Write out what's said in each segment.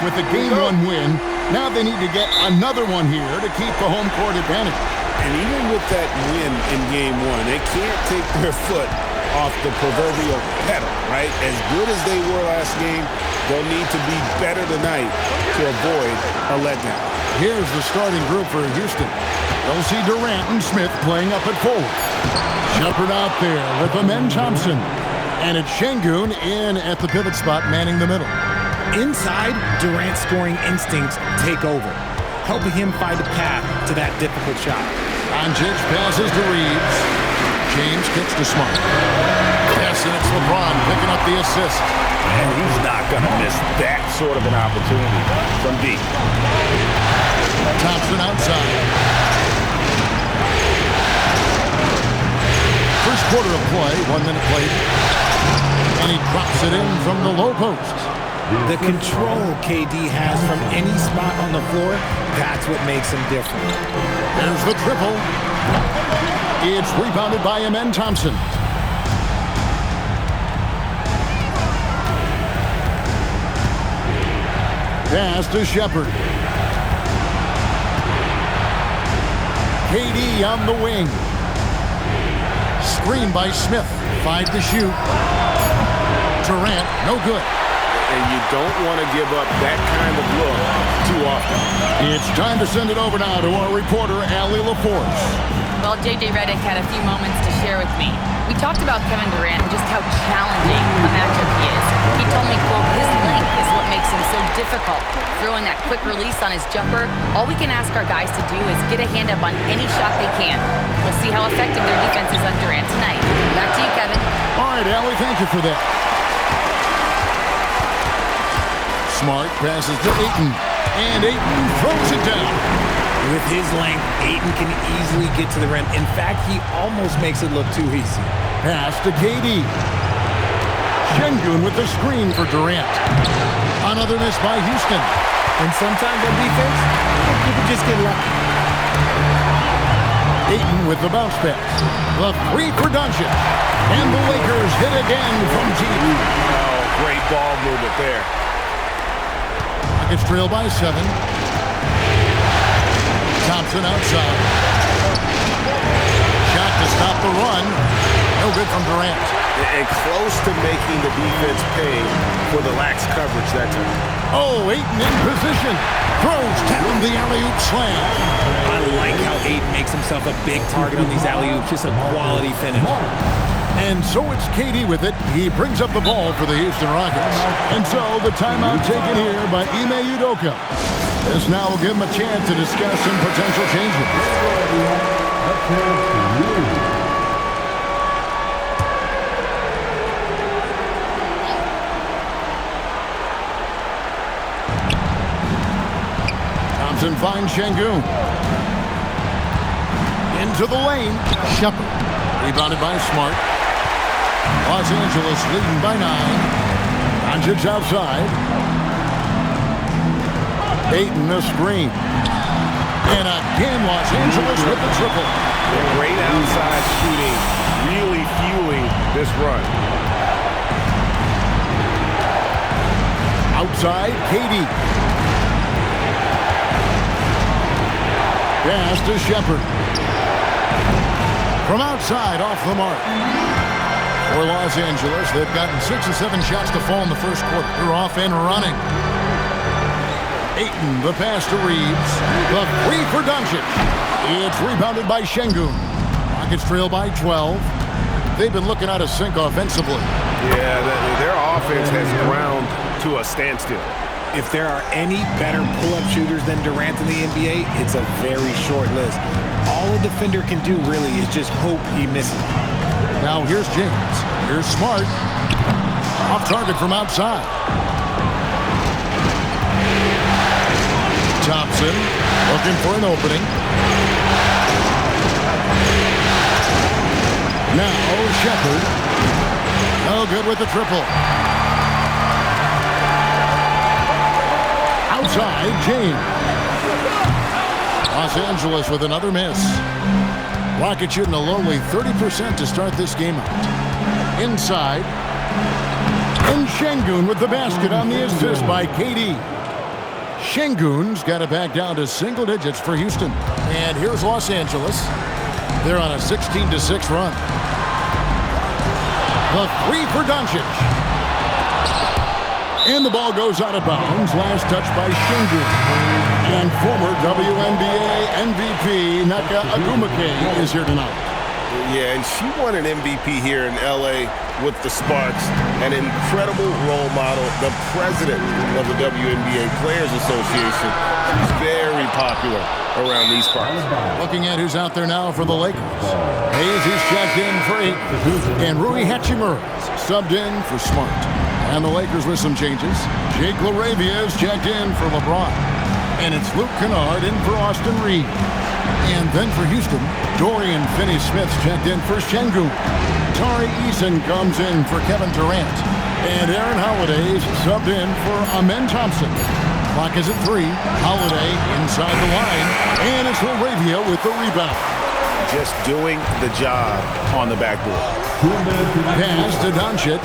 with the Game 1 win. Now they need to get another one here to keep the home court advantage. And even with that win in Game 1, they can't take their foot off the proverbial pedal, right? As good as they were last game, they'll need to be better tonight to avoid a letdown. Here's the starting group for Houston. They'll see Durant and Smith playing up at forward. Shepherd out there with Amen Thompson. And it's Şengün in at the pivot spot, manning the middle. Inside, Durant's scoring instincts take over, helping him find a path to that difficult shot. Doncic passes to Reeves. James kicks to Smart. Yes, and it's LeBron picking up the assist. And he's not going to miss that sort of an opportunity from deep. Thompson outside. First quarter of play, 1 minute played. And he drops it in from the low post. The control KD has from any spot on the floor, that's what makes him different. There's the triple. It's rebounded by Amen Thompson. Pass to Shepherd. KD on the wing. Screen by Smith. 5 to shoot. Durant, no good. And you don't want to give up that kind of look too often. It's time to send it over now to our reporter, Allie LaForce. Well, J.J. Redick had a few moments to share with me. We talked about Kevin Durant and just how challenging a matchup he is. He told me, quote, his length is what makes him so difficult. Throwing that quick release on his jumper, all we can ask our guys to do is get a hand up on any shot they can. We'll see how effective their defense is on Durant tonight. Back to you, Kevin. All right, Allie, thank you for that. Smart passes to Ayton, and Ayton throws it down. With his length, Ayton can easily get to the rim. In fact, he almost makes it look too easy. Pass to KD. Şengün with the screen for Durant. Another miss by Houston. And sometimes on defense, you can just get lucky. Ayton with the bounce pass. The three for Doncic. And the Lakers hit again from deep. Oh, great ball movement there. Rockets trail by 7. Thompson outside. Shot to stop the run. No good from Durant. And close to making the defense pay for the lax coverage that time. Oh, Ayton in position. Throws down the alley-oop slam. I like how Ayton makes himself a big target on these alley-oops. Just a quality finish. And so it's KD with it. He brings up the ball for the Houston Rockets. And so the timeout taken here by Ime Udoka. This now will give him a chance to discuss some potential changes. Thompson finds Şengün. Into the lane. Shepherd. Rebounded by Smart. Los Angeles leading by 9. Doncic outside. Ayton a screen. And again, Los Angeles with the triple. Great outside shooting, really fueling this run. Outside, KD. Pass to Shepherd. From outside, off the mark. For Los Angeles, they've gotten 6 or 7 shots to fall in the first quarter. They're off and running. Ayton, the pass to Reeves. The three for Doncic. It's rebounded by Şengün. Rockets trail by 12. They've been looking out of sync offensively. Yeah, their offense has ground to a standstill. If there are any better pull-up shooters than Durant in the NBA, it's a very short list. All a defender can do really is just hope he misses. Now here's James. Here's Smart. Off target from outside. Thompson looking for an opening. Now Shepherd. No good with the triple. Outside, James. Los Angeles with another miss. Rockets shooting a lowly 30% to start this game out. Inside. And Şengün with the basket on the assist by KD. Şengün's got it back down to single digits for Houston. And here's Los Angeles. They're on a 16-6 run. The three for Doncic. And the ball goes out of bounds. Last touch by Şengün. And former WNBA MVP Nneka Ogwumike is here tonight. Yeah, and she won an MVP here in L.A. with the Sparks, an incredible role model, the president of the WNBA Players Association. She's very popular around these parts. Looking at who's out there now for the Lakers. Hayes is checked in for 8, and Rui Hachimura subbed in for Smart. And the Lakers with some changes. Jake LaRavia is checked in for LeBron. And it's Luke Kennard in for Austin Reeves. And then for Houston, Dorian Finney-Smith's checked in for Şengün. Tari Eason comes in for Kevin Durant. And Aaron Holiday's subbed in for Amen Thompson. Clock is at 3. Holiday inside the line. And it's LaRavia with the rebound. Just doing the job on the backboard. Pass to Doncic.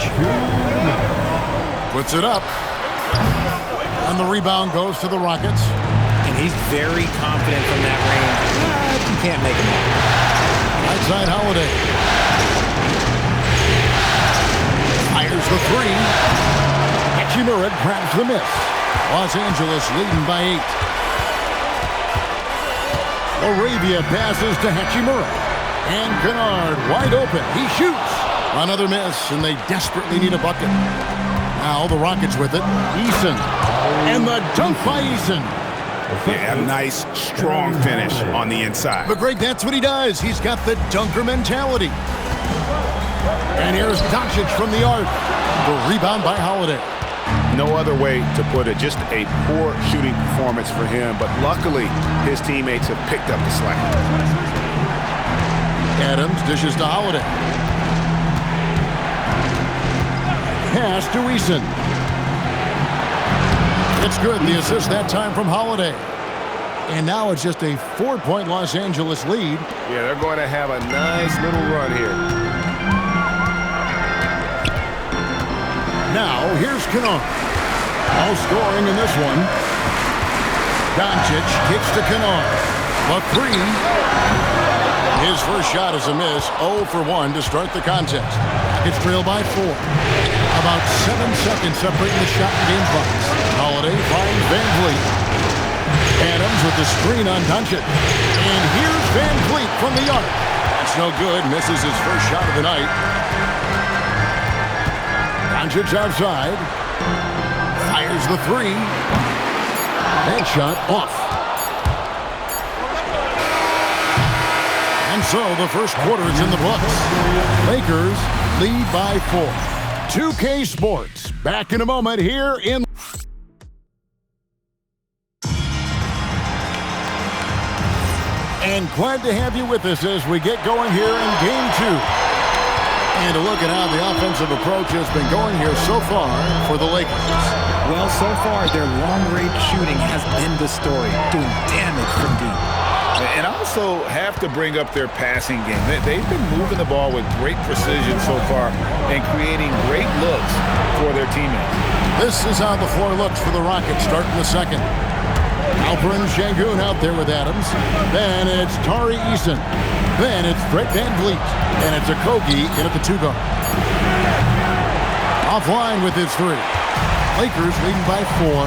Puts it up. And the rebound goes to the Rockets. And he's very confident from that range. You can't make him up. Right side Holiday. Fires the three. Hachimura grabs the miss. Los Angeles leading by 8. LaRavia passes to Hachimura. And Kennard wide open. He shoots. Another miss, and they desperately need a bucket. Now the Rockets with it. Eason. And the dunk by Eason. Yeah, a nice, strong finish on the inside. But Greg, that's what he does. He's got the dunker mentality. And here's Doncic from the arc. The rebound by Holiday. No other way to put it. Just a poor shooting performance for him. But luckily, his teammates have picked up the slack. Adams dishes to Holiday. Pass to Eason. It's good. The assist that time from Holiday. And now it's just a 4-point Los Angeles lead. Yeah, they're going to have a nice little run here. Now, here's Kennard. All scoring in this one. Doncic kicks to Kennard. The three. His first shot is a miss. 0 for 1 to start the contest. It's trailed by 4. About 7 seconds separating the shot and game clocks. Holiday finds Van Vliet. Adams with the screen on Doncic. And here's Van Vliet from the arc. That's no good. Misses his first shot of the night. Doncic outside. Fires the three. That shot off. And so the first quarter is in the books. Lakers lead by 4. 2K Sports back in a moment here in. And glad to have you with us as we get going here in Game 2. And a look at how the offensive approach has been going here so far for the Lakers. Well, so far, their long-range shooting has been the story, doing damage from deep. And also have to bring up their passing game. They've been moving the ball with great precision so far and creating great looks for their teammates. This is how the floor looks for the Rockets starting the second. Alperen Şengün out there with Adams. Then it's Tari Eason. Then it's Fred Van Vliet. And it's Okogie in at the 2 guard. Offline with his 3. Lakers leading by 4.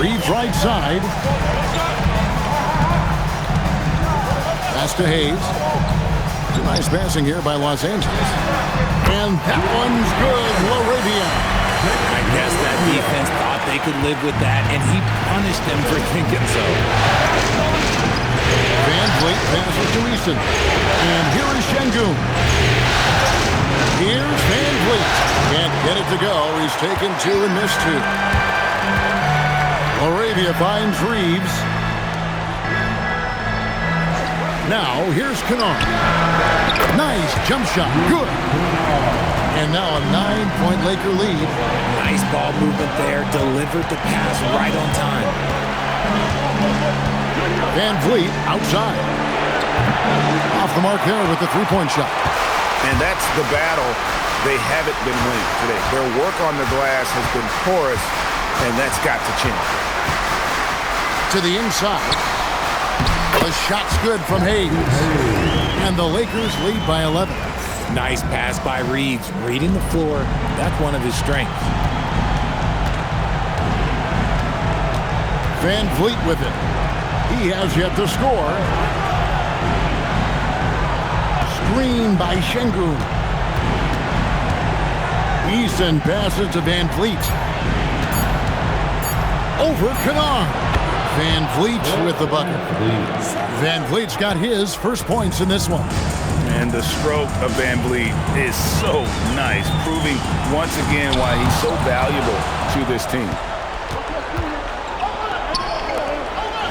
Reeves right side. Pass to Hayes. Nice passing here by Los Angeles. And that one's good. LaRavia. I guess that defense thought they could live with that, and he punished them for thinking so. Van Vliet passes to Eason. And here is Şengün. Here's Van Vliet. Can't get it to go. He's taken 2 and missed 2. LaRavia finds Reeves. Now, here's Kennard. Nice jump shot. Good. And now a 9-point Laker lead. Nice ball movement there. Delivered the pass right on time. Van Vliet outside. Off the mark there with the 3-point shot. And that's the battle they haven't been winning today. Their work on the glass has been porous, and that's got to change. To the inside. The shot's good from Hayes. And the Lakers lead by 11. Nice pass by Reeves. Reading the floor, that's one of his strengths. Van Vliet with it. He has yet to score. Screen by Şengün. Eason passes to Van Vliet. Over Kennard. Van Vliet with the bucket. Van Vliet's got his first points in this one. And the stroke of Van Vliet is so nice, proving once again why he's so valuable to this team.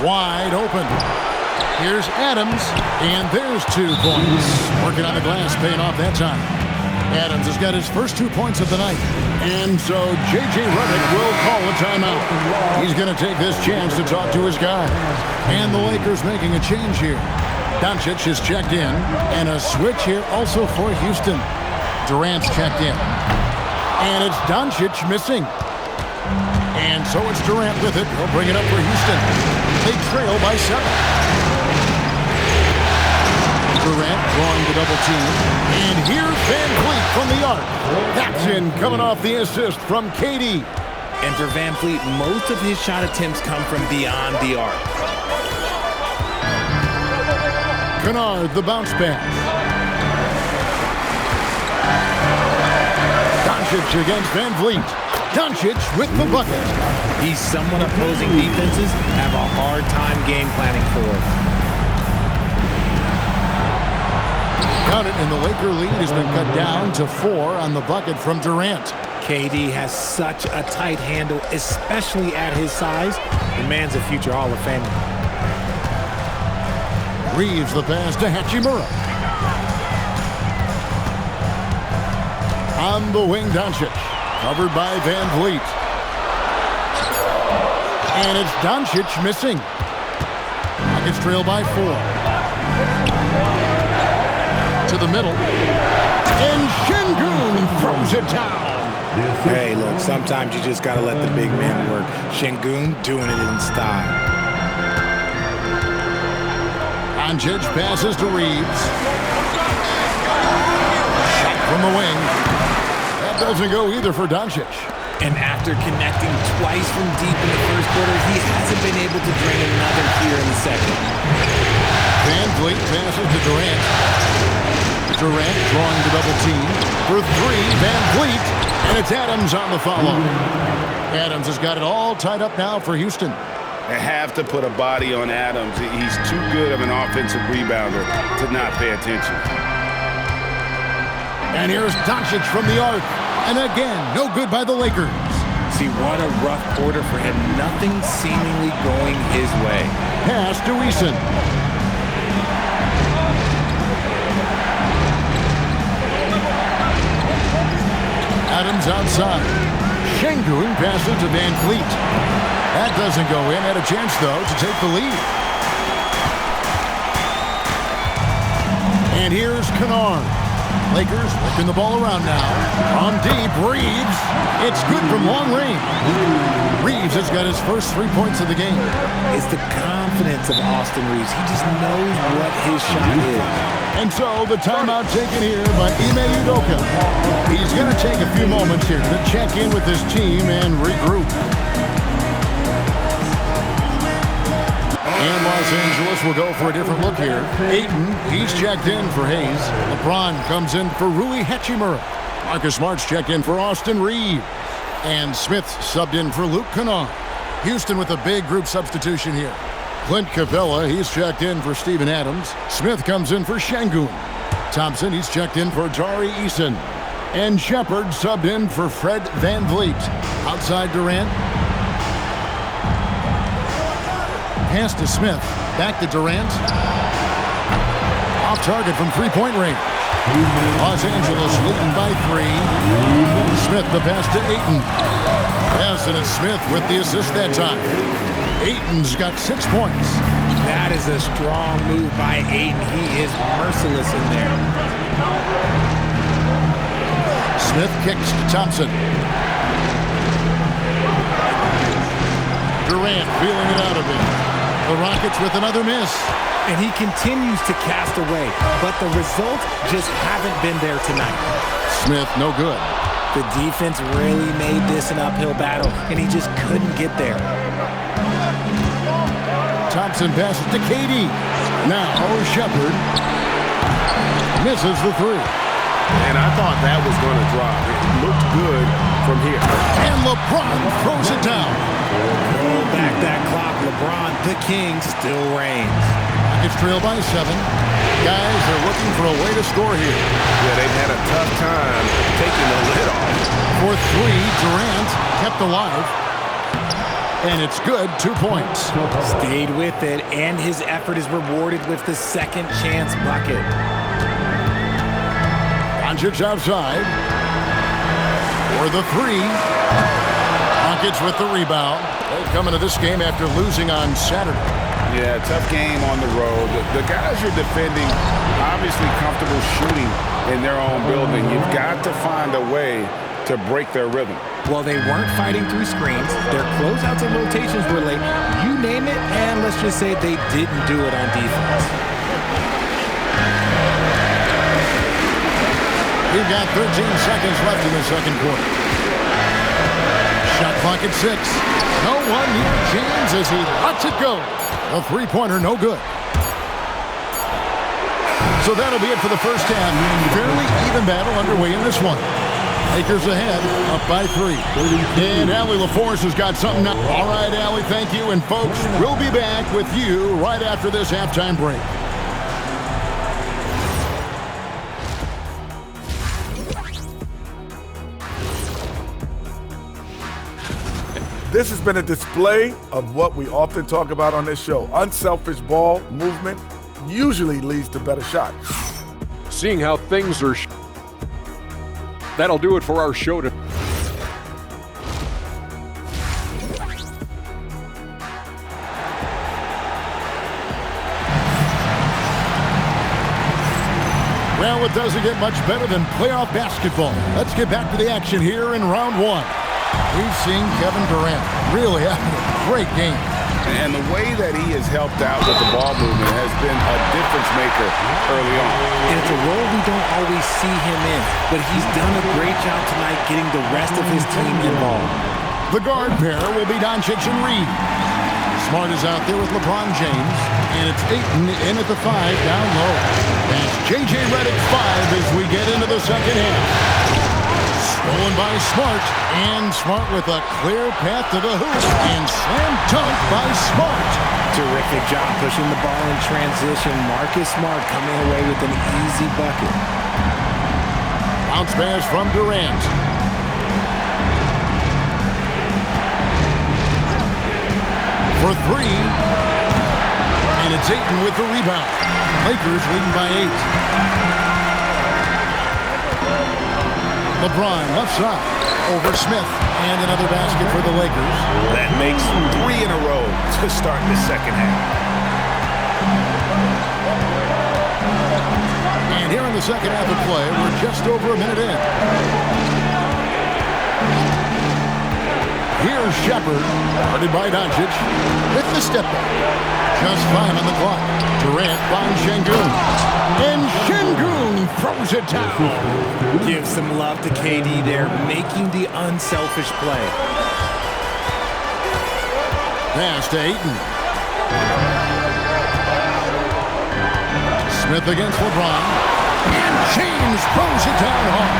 Wide open. Here's Adams, and there's 2 points. Working on the glass, paying off that time. Adams has got his first 2 points of the night. And so J.J. Redick will call a timeout. He's going to take this chance to talk to his guy. And the Lakers making a change here. Doncic is checked in, and a switch here also for Houston. Durant's checked in. And it's Doncic missing. And so it's Durant with it. He'll bring it up for Houston. They trail by 7. Durant drawing the double team. And here's Van Vliet from the arc. That's in, coming off the assist from KD. And for Van Vliet, most of his shot attempts come from beyond the arc. Kennard, the bounce pass. Doncic against Van Vliet. Doncic with the bucket. He's someone opposing defenses have a hard time game planning for. Count it, and the Laker lead has been cut down to 4 on the bucket from Durant. KD has such a tight handle, especially at his size. The man's a future Hall of Famer. Reeves the pass to Hachimura. On the wing, Doncic. Covered by Van Vliet. And it's Doncic missing. Nuggets trail by 4. To the middle. And Şengün throws it down. Hey, look, sometimes you just got to let the big man work. Şengün doing it in style. Doncic passes to Reeves. Shot from the wing. That doesn't go either for Doncic. And after connecting twice from deep in the first quarter, he hasn't been able to drain another here in the second. Van Vliet passes to Durant. Durant drawing the double team. For 3, Van Vliet. And it's Adams on the follow. Adams has got it all tied up now for Houston. They have to put a body on Adams. He's too good of an offensive rebounder to not pay attention. And here's Doncic from the arc. And again, no good by the Lakers. See, what a rough quarter for him. Nothing seemingly going his way. Pass to Eason. Adams outside. Şengün passes to Van Vliet. That doesn't go in. Had a chance, though, to take the lead. And here's Kennard. Lakers working the ball around now. On deep, Reeves. It's good from long range. Reeves has got his first 3 points of the game. It's the confidence of Austin Reeves. He just knows what his shot is. And so the timeout taken here by Ime Udoka. He's going to take a few moments here to check in with his team and regroup. And Los Angeles will go for a different look here. Ayton, he's checked in for Hayes. LeBron comes in for Rui Hachimura. Marcus Smart's checked in for Austin Reeves. And Smith subbed in for Luke Kennard. Houston with a big group substitution here. Clint Capella, he's checked in for Steven Adams. Smith comes in for Şengün. Thompson, he's checked in for Tari Eason. And Shepard subbed in for Fred Van Vliet. Outside Durant. Pass to Smith. Back to Durant. Off target from three-point range. Los Angeles leading by 3. Smith the pass to Ayton. Yes, and it's Smith with the assist that time. Ayton's got 6 points. That is a strong move by Ayton. He is merciless in there. Smith kicks to Thompson. Durant feeling it out of him. The Rockets with another miss. And he continues to cast away, but the results just haven't been there tonight. Smith, no good. The defense really made this an uphill battle, and he just couldn't get there. Thompson passes to KD. Now, Shepherd misses the three. And I thought that was going to drop. It looked good from here. And LeBron throws it down. Roll back that clock. LeBron, the king, still reigns. It's trailed by 7. Guys, they're looking for a way to score here. Yeah, they've had a tough time taking the lid off. For 3, Durant kept alive. And it's good, 2 points. Stayed with it, and his effort is rewarded with the second chance bucket. Doncic outside. For the 3. Rockets with the rebound. They come into this game after losing on Saturday. Yeah, tough game on the road. The guys you're defending, obviously comfortable shooting in their own building. You've got to find a way to break their rhythm. Well, they weren't fighting through screens. Their closeouts and rotations were late. You name it, and let's just say they didn't do it on defense. We've got 13 seconds left in the second quarter. Shot clock at 6. No one near James as he lets it go. A three-pointer, no good. So that'll be it for the first half. Fairly even battle underway in this one. Lakers ahead, up by 3. And Allie LaForce has got something now. All right, Allie, thank you. And folks, we'll be back with you right after this halftime break. This has been a display of what we often talk about on this show. Unselfish ball movement usually leads to better shots. Seeing how things are, that'll do it for our show today. Well, it doesn't get much better than playoff basketball. Let's get back to the action here in round 1. We've seen Kevin Durant really having a great game. And the way that he has helped out with the ball movement has been a difference maker early on. And it's a role we don't always see him in, but he's done a great job tonight getting the rest of his team involved. The guard pair will be Doncic and Reed. Smart is out there with LeBron James, and it's Ayton in at the 5 down low. That's J.J. Redick 5 as we get into the second half. Stolen by Smart, and Smart with a clear path to the hoop, and slam dunk by Smart. Terrific job pushing the ball in transition. Marcus Smart coming away with an easy bucket. Bounce pass from Durant. For 3, and it's Ayton with the rebound. Lakers leading by 8. LeBron left side over Smith, and another basket for the Lakers. That makes 3 in a row to start the second half. And here in the second half of play, we're just over a minute in. Here's Shepherd, guarded by Doncic, with the step back. Just 5 on the clock. Durant finds Şengün. And Şengün throws it down. Give some love to KD there, making the unselfish play. Pass to Ayton. Smith against LeBron. And James throws it down hard.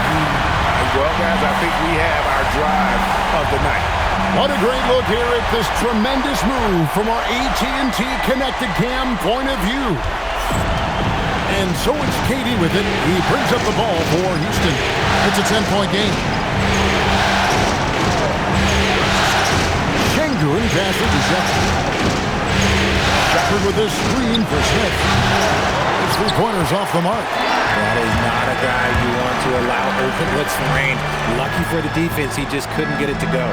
Well, guys, I think we have our drive of the night. What a great look here at this tremendous move from our AT&T Connected Cam point of view. And so it's KD with it. He brings up the ball for Houston. It's a 10-point game. Şengün passes to Shepherd. Shepherd with a screen for Smith. His three-pointers off the mark. That is not a guy you want to allow open looks from range. Lucky for the defense, he just couldn't get it to go.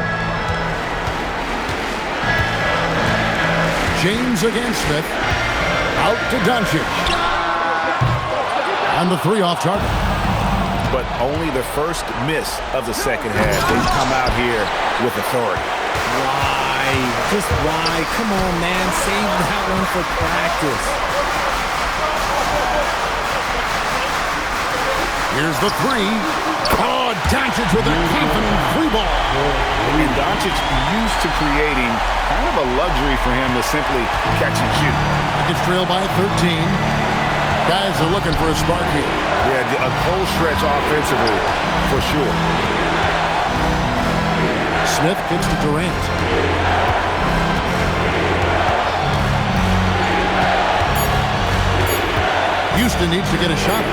James against Smith. Out to Doncic. On the 3 off target. But only the first miss of the second half. They've come out here with authority. Why Just why? Come on, man. Save that one for practice. Here's the three. Oh, Doncic with a confident free ball. And Doncic used to creating kind of a luxury for him to simply catch and shoot. Nuggets trail by 13. Guys are looking for a spark here. Yeah, a cold stretch offensively, for sure. Smith kicks to Durant. Houston needs to get a shot.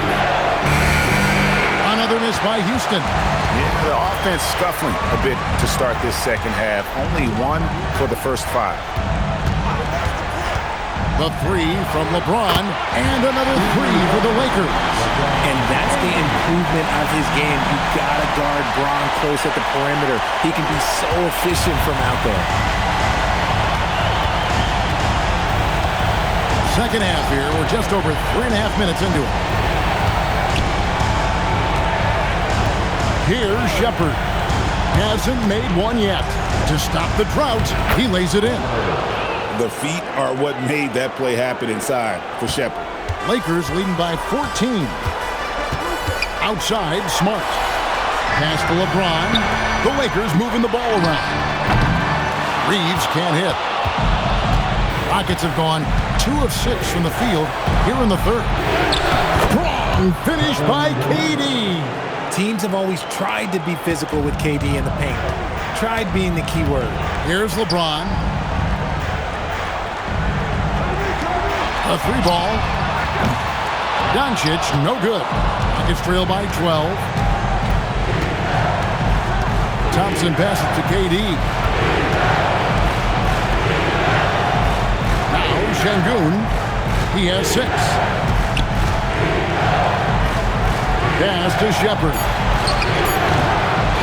Another miss by Houston. Yeah, the offense scuffling a bit to start this second half. Only one for the first 5. The three from LeBron, and another three for the Lakers. And that's the improvement of his game. You gotta guard Bron close at the perimeter. He can be so efficient from out there. Second half here. We're just over 3.5 minutes into it. Here's Shepherd. Hasn't made one yet. To stop the drought, he lays it in. The feet are what made that play happen inside for Shepherd. Lakers leading by 14. Outside, Smart. Pass to LeBron. The Lakers moving the ball around. Reeves can't hit. Rockets have gone 2 of 6 from the field here in the third. Strong finish by KD. Teams have always tried to be physical with KD in the paint. Tried being the key word. Here's LeBron. A 3 ball. Doncic, no good. Nuggets trail by 12. Thompson passes to KD. Now Şengün. He has 6. Pass to Shepherd.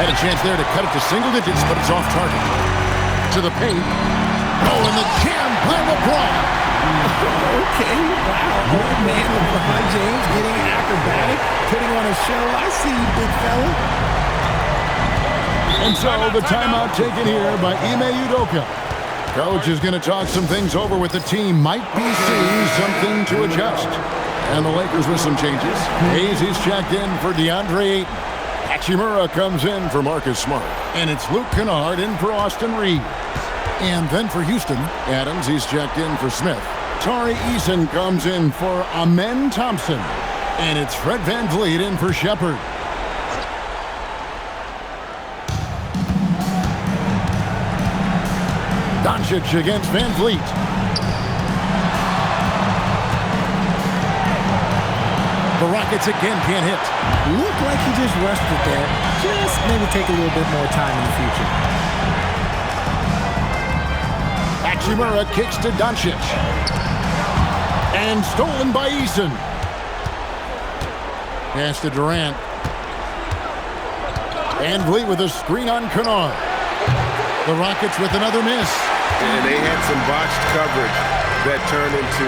Had a chance there to cut it to single digits, but it's off target. To the paint. Oh, and the jam by LeBron. Okay, wow. Old man LeBron James getting acrobatic, putting on a show. I see you, big fella. And so the timeout taken here by Ime Udoka. Coach is going to talk some things over with the team. Might be seeing something to adjust. And the Lakers with some changes. He's checked in for DeAndre Ayton. Hachimura comes in for Marcus Smart. And it's Luke Kennard in for Austin Reeves. And then for Houston, Adams, he's checked in for Smith. Tari Eason comes in for Amen Thompson. And it's Fred VanVleet in for Shepherd. Doncic against VanVleet. The Rockets again can't hit. Looked like he just rushed it there. Just maybe take a little bit more time in the future. Hachimura kicks to Doncic. And stolen by Eason. Pass to Durant. VanVleet with a screen on Kennard. The Rockets with another miss. And they had some botched coverage that turned into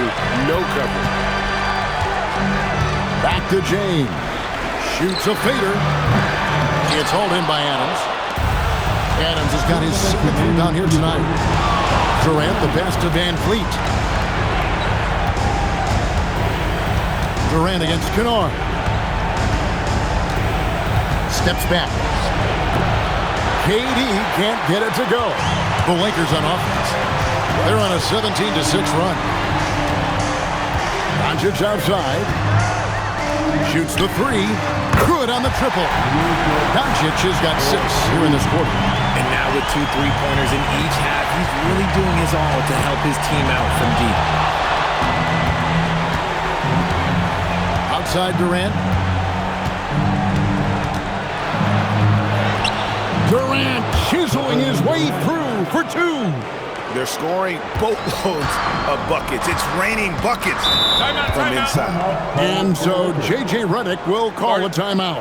no coverage. Back to James. Shoots a fader. It's hauled in by Adams. Adams has got his signature down here tonight. Durant, the pass to VanVleet. Durant against Kennard. Steps back. KD can't get it to go. The Lakers on offense. They're on a 17-6 run. Doncic outside. Shoots the 3. Good on the triple. Doncic has got 6 here in this quarter. And now with 2 3-pointers in each half, he's really doing his all to help his team out from deep. Outside Durant. Durant chiseling his way through for 2. They're scoring boatloads of buckets. It's raining buckets from inside. And so J.J. Redick will call a timeout.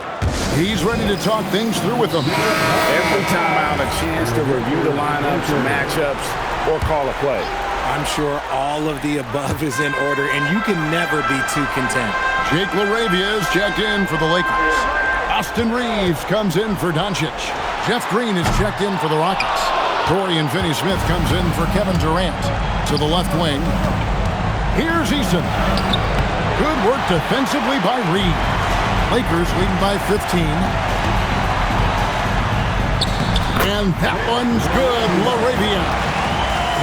He's ready to talk things through with them. Every timeout, a chance to review the lineups, matchups, or call a play. I'm sure all of the above is in order, and you can never be too content. Jake LaRavia is checked in for the Lakers. Austin Reeves comes in for Doncic. Jeff Green is checked in for the Rockets. Dorian Finney-Smith comes in for Kevin Durant to the left wing. Here's Eason. Good work defensively by Reed. Lakers leading by 15. And that one's good.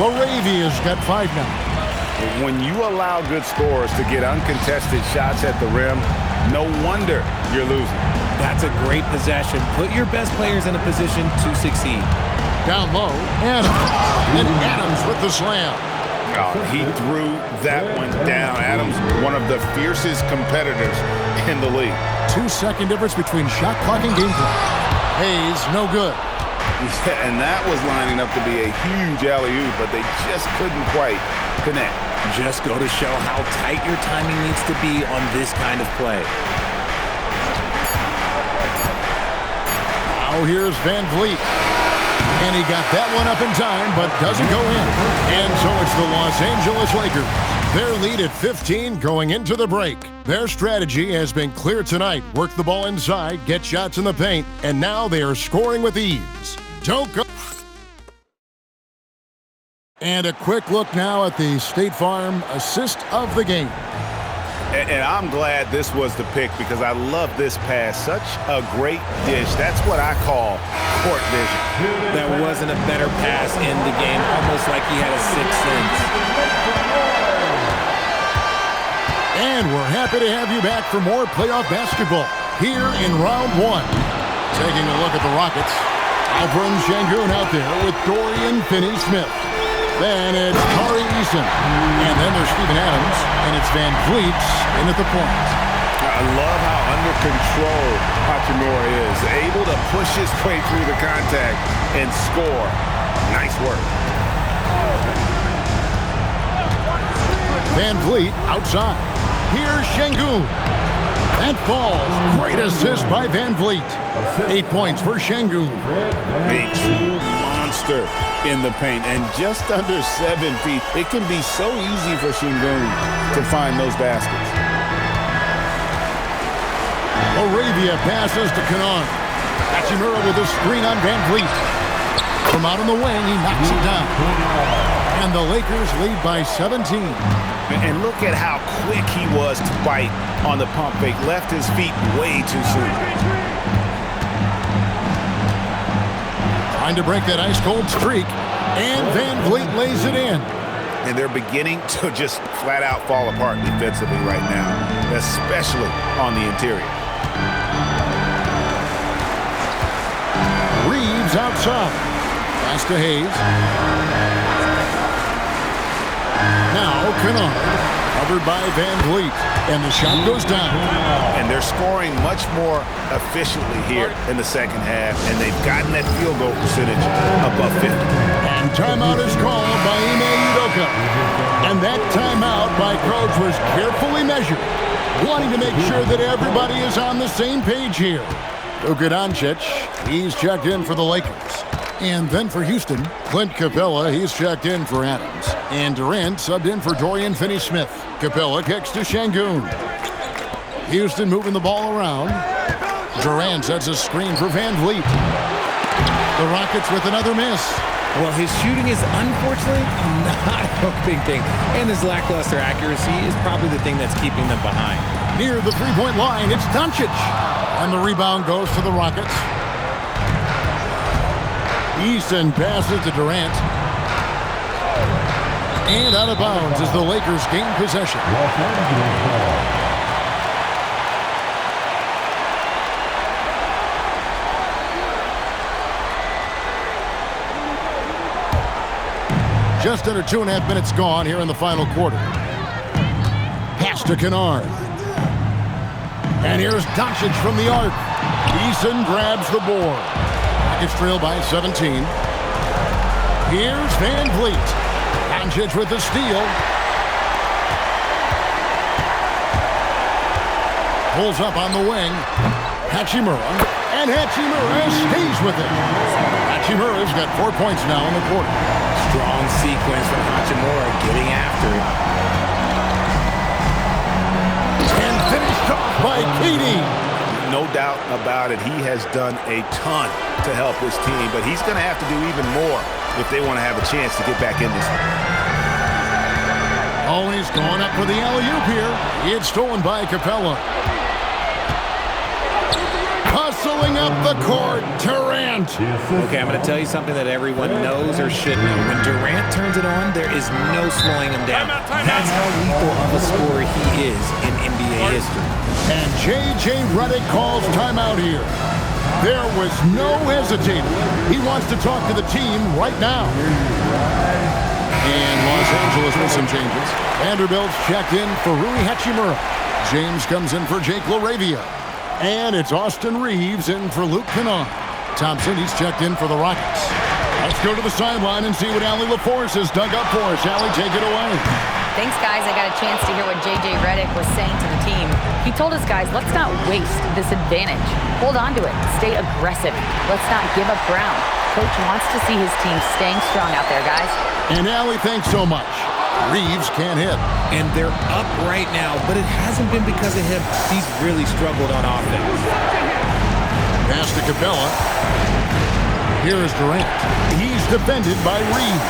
LaRavia's got 5 now. When you allow good scorers to get uncontested shots at the rim, no wonder you're losing. That's a great possession. Put your best players in a position to succeed. Down low, Adams. And Adams with the slam. Oh, he threw that one down. Adams, one of the fiercest competitors in the league. 2-second difference between shot clock and game clock. Hayes, no good. Yeah, and that was lining up to be a huge alley-oop, but they just couldn't quite connect. Just go to show how tight your timing needs to be on this kind of play. Now here's Van Vliet. And he got that one up in time, but doesn't go in. And so it's the Los Angeles Lakers. Their lead at 15 going into the break. Their strategy has been clear tonight. Work the ball inside, get shots in the paint, and now they are scoring with ease. Don't go. And a quick look now at the State Farm assist of the game. And I'm glad this was the pick because I love this pass. Such a great dish. That's what I call court vision. There wasn't a better pass in the game, almost like he had a sixth sense. And we're happy to have you back for more playoff basketball here in round 1. Taking a look at the Rockets. Alperen Sengun out there with Dorian Finney-Smith. Then it's Tari Eason. And then there's Steven Adams. And it's Van Vliet in at the point. I love how under control Hachimura is. Able to push his way through the contact and score. Nice work. Van Vliet outside. Here's Sengun. That falls. Great assist by Van Vliet. 8 points for Sengun. A true monster in the paint. And just under 7 feet. It can be so easy for Sengun to find those baskets. Arabia passes to Kennard. Hachimura with a screen on Van Vliet. From out on the wing, he knocks it down. And the Lakers lead by 17. And look at how quick he was to bite on the pump fake. Left his feet way too soon. Trying to break that ice-cold streak. And Van Vliet lays it in. And they're beginning to just flat out fall apart defensively right now, especially on the interior. Reeves outside. Pass to Hayes. Now Kennard, covered by Van Vliet, and the shot goes down. And they're scoring much more efficiently here in the second half, and they've gotten that field goal percentage above 50. And timeout is called by Ime Udoka. And that timeout by Coach was carefully measured, wanting to make sure that everybody is on the same page here. Luka Doncic, he's checked in for the Lakers. And then for Houston, Clint Capella, he's checked in for Adams. And Durant subbed in for Dorian Finney-Smith. Capella kicks to Sengun. Houston moving the ball around. Durant sets a screen for Van Vliet. The Rockets with another miss. Well, his shooting is unfortunately not a big thing. And his lackluster accuracy is probably the thing that's keeping them behind. Near the three-point line, it's Doncic. And the rebound goes to the Rockets. Eason passes to Durant. And out of bounds as the Lakers gain possession. Just under 2.5 minutes gone here in the final quarter. Pass to Kennard. And here's Doncic from the arc. Eason grabs the board. Rockets trail by 17. Here's Van Vliet. Doncic with the steal. Pulls up on the wing. Hachimura. And Hachimura stays with it. Hachimura's got 4 points now in the quarter. Strong sequence from Hachimura getting after it. And finished off by KD. No doubt about it. He has done a ton to help his team, but he's going to have to do even more if they want to have a chance to get back in this one. Oh, he's going up for the alley-oop here. It's stolen by Capella. Hustling up the court, Durant. Okay, I'm going to tell you something that everyone knows or should know. When Durant turns it on, there is no slowing him down. That's how lethal of a scorer he is in NBA history. And J.J. Redick calls timeout here. There was no hesitating. He wants to talk to the team right now. And Los Angeles with some changes. Vanderbilt's checked in for Rui Hachimura. James comes in for Jake LaRavia. And it's Austin Reeves in for Luke Kennard. Thompson, he's checked in for the Rockets. Let's go to the sideline and see what Allie LaForce has dug up for us. Allie, take it away. Thanks, guys. I got a chance to hear what J.J. Redick was saying to the team. He told us, guys, let's not waste this advantage. Hold on to it. Stay aggressive. Let's not give up ground. Coach wants to see his team staying strong out there, guys. And Allie, thanks so much. Reeves can't hit. And they're up right now, but it hasn't been because of him. He's really struggled on offense. Pass to Capella. Here is Durant. He's defended by Reeves.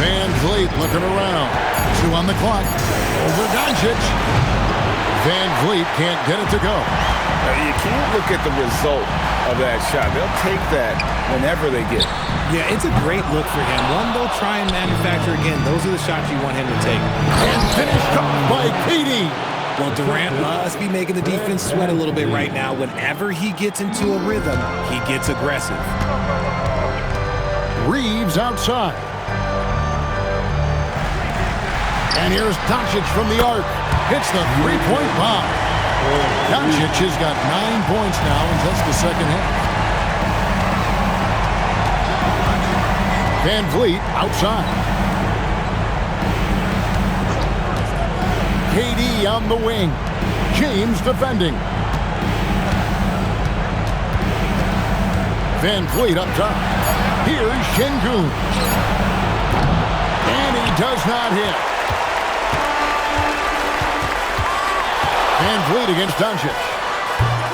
Van Vliet looking around. 2 on the clock. Over Doncic. Van Vliet can't get it to go. You can't look at the result of that shot. They'll take that whenever they get it. Yeah, it's a great look for him. One they'll try and manufacture again. Those are the shots you want him to take. And finished off by KD. Well, Durant must be making the defense sweat a little bit right now. Whenever he gets into a rhythm, he gets aggressive. Reeves outside. And here's Doncic from the arc. Hits the three-point bomb. Doncic has got 9 points now in just the second half. Van Vliet outside. KD on the wing. James defending. Van Vliet up top. Here's Şengün. And he does not hit. Van Vliet against Doncic.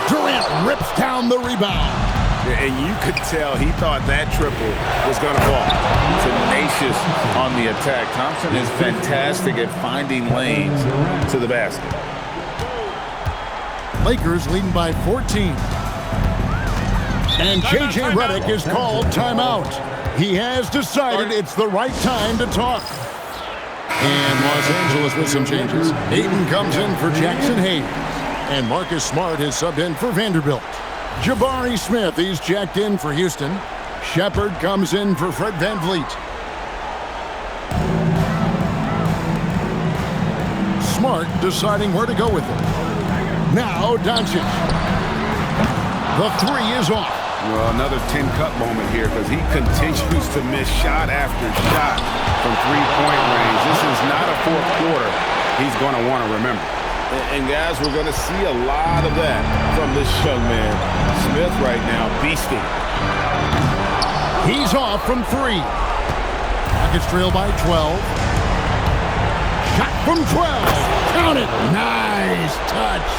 Durant rips down the rebound. And you could tell he thought that triple was going to fall. Tenacious on the attack. Thompson is fantastic at finding lanes to the basket. Lakers leading by 14. And J.J. Redick is called timeout. He has decided it's the right time to talk. And Los Angeles with some changes. Ayton comes in for Jackson Hayes. And Marcus Smart is subbed in for Vanderbilt. Jabari Smith, he's checked in for Houston. Shepard comes in for Fred VanVleet. Smart deciding where to go with it. Now Doncic. The three is off. Well, another 10-cut moment here because he continues to miss shot after shot from three-point range. This is not a fourth quarter he's going to want to remember. And guys, we're going to see a lot of that from this young man. Smith right now beasting. He's off from three. Rockets trail by 12. Shot from 12. Count it. Nice touch.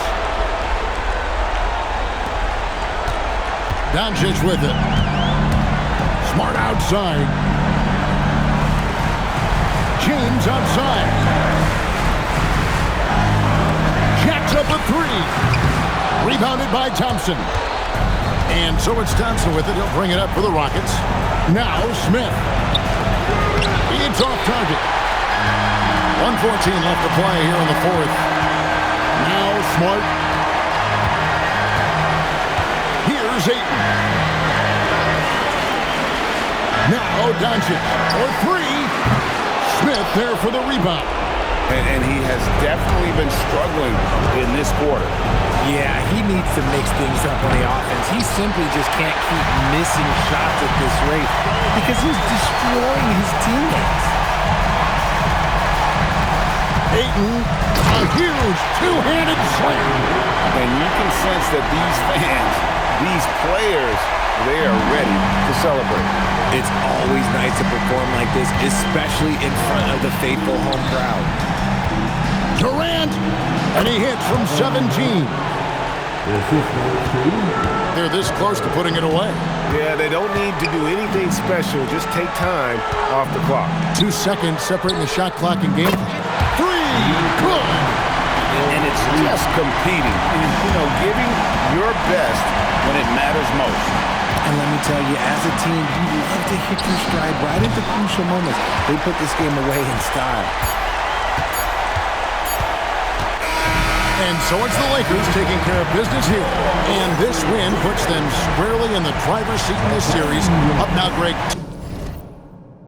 Doncic with it. Smart outside. James outside. Jacks up a three. Rebounded by Thompson. And so it's Thompson with it. He'll bring it up for the Rockets. Now Smith. It's off target. 1:14 left to play here in the fourth. Now Smart. Here's Ayton. Now Doncic. For three. Smith there for the rebound. And he has definitely been struggling in this quarter. Yeah, he needs to mix things up on the offense. He simply just can't keep missing shots at this rate because he's destroying his teammates. Ayton, a huge two-handed slam. And you can sense that these fans, these players, they are ready to celebrate. It's always nice to perform like this, especially in front of the faithful home crowd. Durant, and he hits from 17. They're this close to putting it away. Yeah, they don't need to do anything special. Just take time off the clock. 2 seconds separating the shot clock and game clock. 3, good. And it's just competing. Giving your best when it matters most. And let me tell you, as a team, you love to hit your stride right at the crucial moments. They put this game away in style. And so it's the Lakers taking care of business here. And this win puts them squarely in the driver's seat in this series. Up now, Greg.